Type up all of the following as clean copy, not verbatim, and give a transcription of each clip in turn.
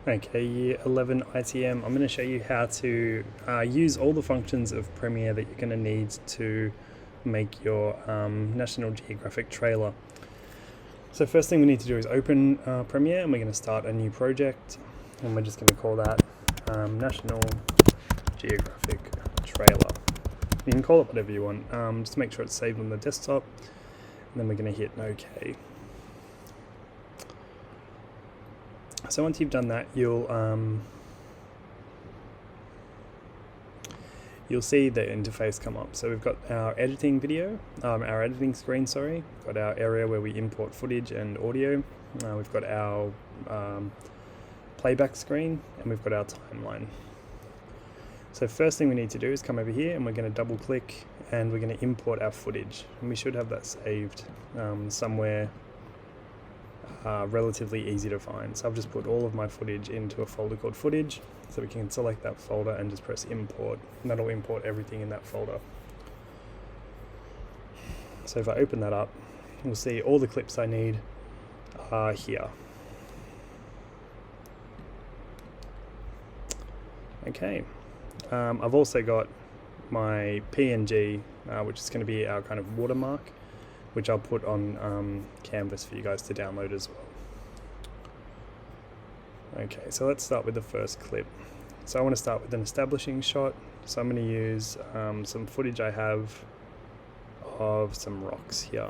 Okay, Year 11 ITM. I'm going to show you how to use all the functions of Premiere that you're going to need to make your National Geographic trailer. So first thing we need to do is open Premiere, and we're going to start a new project, and we're just going to call that National Geographic trailer. You can call it whatever you want, just make sure it's saved on the desktop, and then we're going to hit OK. So once you've done that, you'll see the interface come up. So we've got our editing screen, sorry. We've got our area where we import footage and audio. We've got our playback screen, and we've got our timeline. So first thing we need to do is come over here, and we're going to double click, and we're going to import our footage. And we should have that saved somewhere relatively easy to find. So I've just put all of my footage into a folder called footage, so we can select that folder and just press import, and that'll import everything in that folder. So if I open that up, we'll see all the clips I need are here. Okay, I've also got my PNG, which is going to be our kind of watermark, which I'll put on Canvas for you guys to download as well. Okay, so let's start with the first clip. So I want to start with an establishing shot. So I'm going to use some footage I have of some rocks here.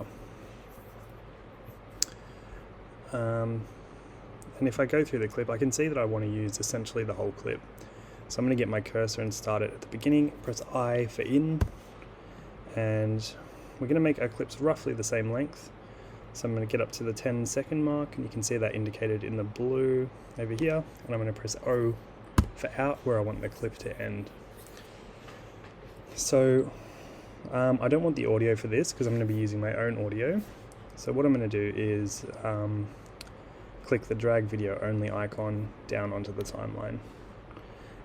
And if I go through the clip, I can see that I want to use essentially the whole clip. So I'm going to get my cursor and start it at the beginning, press I for in, and we're going to make our clips roughly the same length. So I'm going to get up to the 10-second mark, and you can see that indicated in the blue over here, and I'm going to press O for out, where I want the clip to end. So I don't want the audio for this because I'm going to be using my own audio. So what I'm going to do is click the drag video only icon down onto the timeline,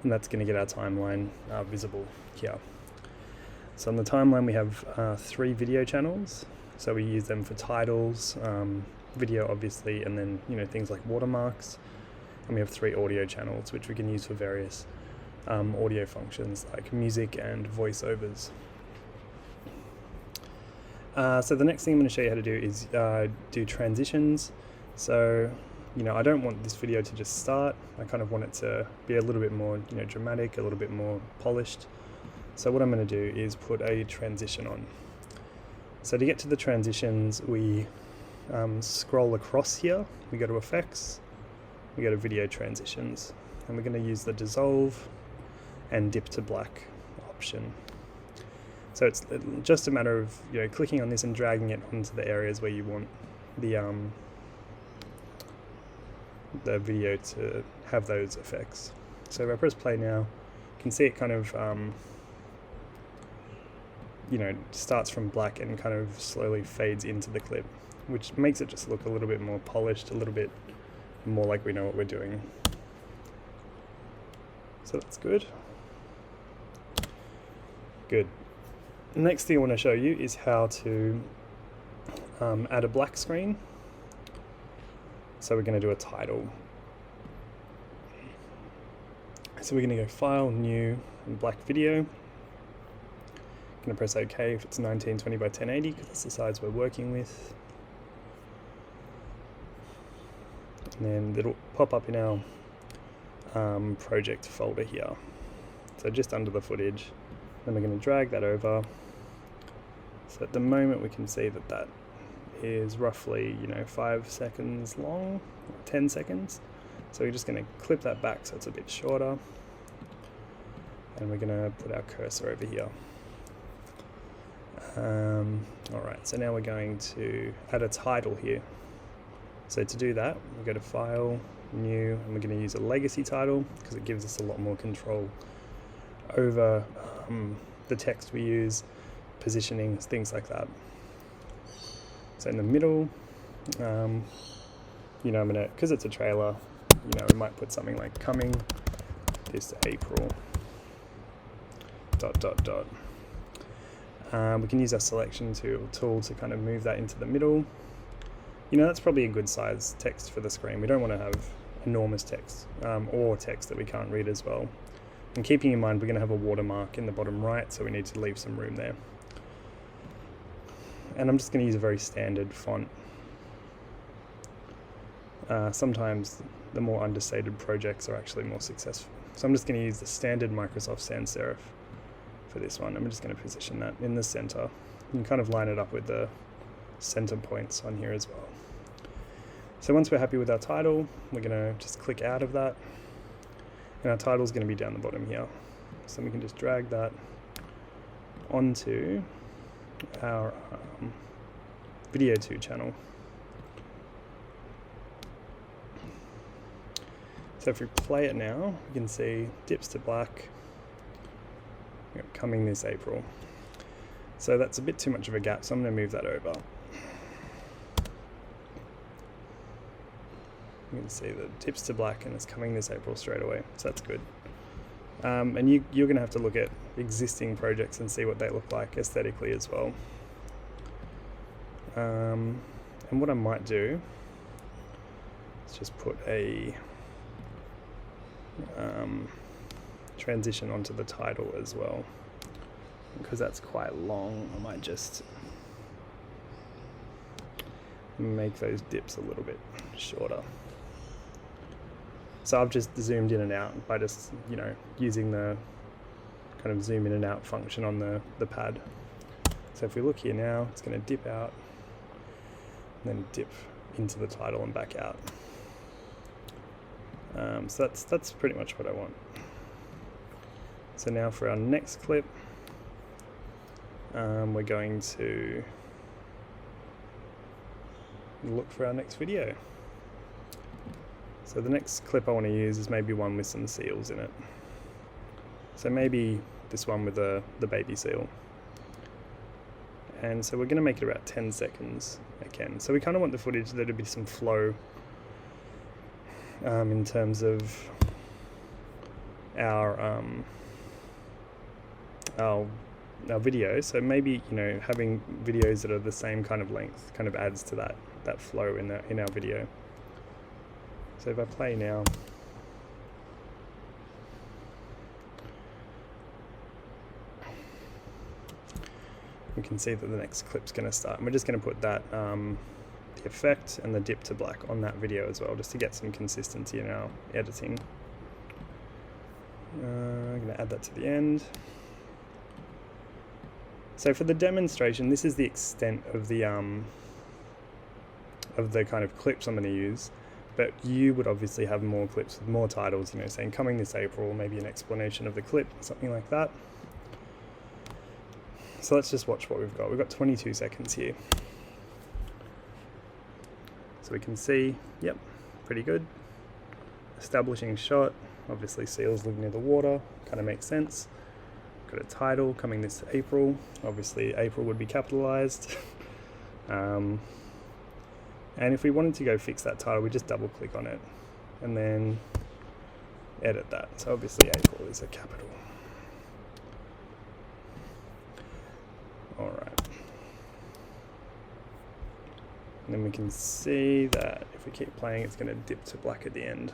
and that's going to get our timeline visible here. So on the timeline we have 3 video channels, so we use them for titles, video obviously, and then things like watermarks. And we have 3 audio channels which we can use for various audio functions like music and voiceovers. So the next thing I'm going to show you how to do is do transitions. So I don't want this video to just start. I kind of want it to be a little bit more dramatic, a little bit more polished. So what I'm going to do is put a transition on. So to get to the transitions, we scroll across here, we go to effects, we go to video transitions, and we're going to use the dissolve and dip to black option. So it's just a matter of clicking on this and dragging it onto the areas where you want the video to have those effects. So if I press play now, you can see it kind of starts from black and kind of slowly fades into the clip, which makes it just look a little bit more polished, a little bit more like we know what we're doing. So that's good. Good. Next thing I want to show you is how to add a black screen. So we're going to do a title. So we're going to go File, New, and Black Video. Going to press OK if it's 1920 by 1080 because that's the size we're working with. And then it'll pop up in our project folder here. So just under the footage. Then we're going to drag that over. So at the moment we can see that that is roughly 5 seconds long, 10 seconds. So we're just going to clip that back so it's a bit shorter. And we're going to put our cursor over here. Alright, so now we're going to add a title here. So to do that, we go to File, New, and we're going to use a legacy title because it gives us a lot more control over the text we use, positioning, things like that. So in the middle, I'm gonna, because it's a trailer, we might put something like coming this April, ... We can use our selection tool to kind of move that into the middle. That's probably a good size text for the screen. We don't want to have enormous text or text that we can't read as well. And keeping in mind we're going to have a watermark in the bottom right, so we need to leave some room there. And I'm just going to use a very standard font. Sometimes the more understated projects are actually more successful. So I'm just going to use the standard Microsoft Sans Serif for this one. I'm just going to position that in the center. You can kind of line it up with the center points on here as well. So once we're happy with our title, we're going to just click out of that. And our title is going to be down the bottom here. So we can just drag that onto our Video 2 channel. So if we play it now, you can see dips to black, coming this April. So that's a bit too much of a gap, so I'm going to move that over. You can see the dips to black and it's coming this April straight away, so that's good. And you're going to have to look at existing projects and see what they look like aesthetically as well. And what I might do is just put a transition onto the title as well, because that's quite long. I might just make those dips a little bit shorter. So I've just zoomed in and out by just, using the kind of zoom in and out function on the pad. So if we look here now, it's going to dip out and then dip into the title and back out. So that's pretty much what I want. So now for our next clip, we're going to look for our next video. So the next clip I want to use is maybe one with some seals in it. So maybe this one with the baby seal. And so we're going to make it about 10 seconds again. So we kind of want the footage there to be some flow in terms of our video. So maybe having videos that are the same kind of length kind of adds to that flow in our video. So if I play now, you can see that the next clip's going to start. And we're just going to put that the effect and the dip to black on that video as well, just to get some consistency in our editing. I'm going to add that to the end. So for the demonstration, this is the extent of the kind of clips I'm going to use. But you would obviously have more clips with more titles, saying coming this April, maybe an explanation of the clip, something like that. So let's just watch what we've got. We've got 22 seconds here. So we can see, yep, pretty good. Establishing shot, obviously seals live near the water, kind of makes sense. Got a title coming this April, obviously April would be capitalized. And if we wanted to go fix that title, we just double click on it and then edit that. So obviously April is a capital. All right. And then we can see that if we keep playing, it's going to dip to black at the end.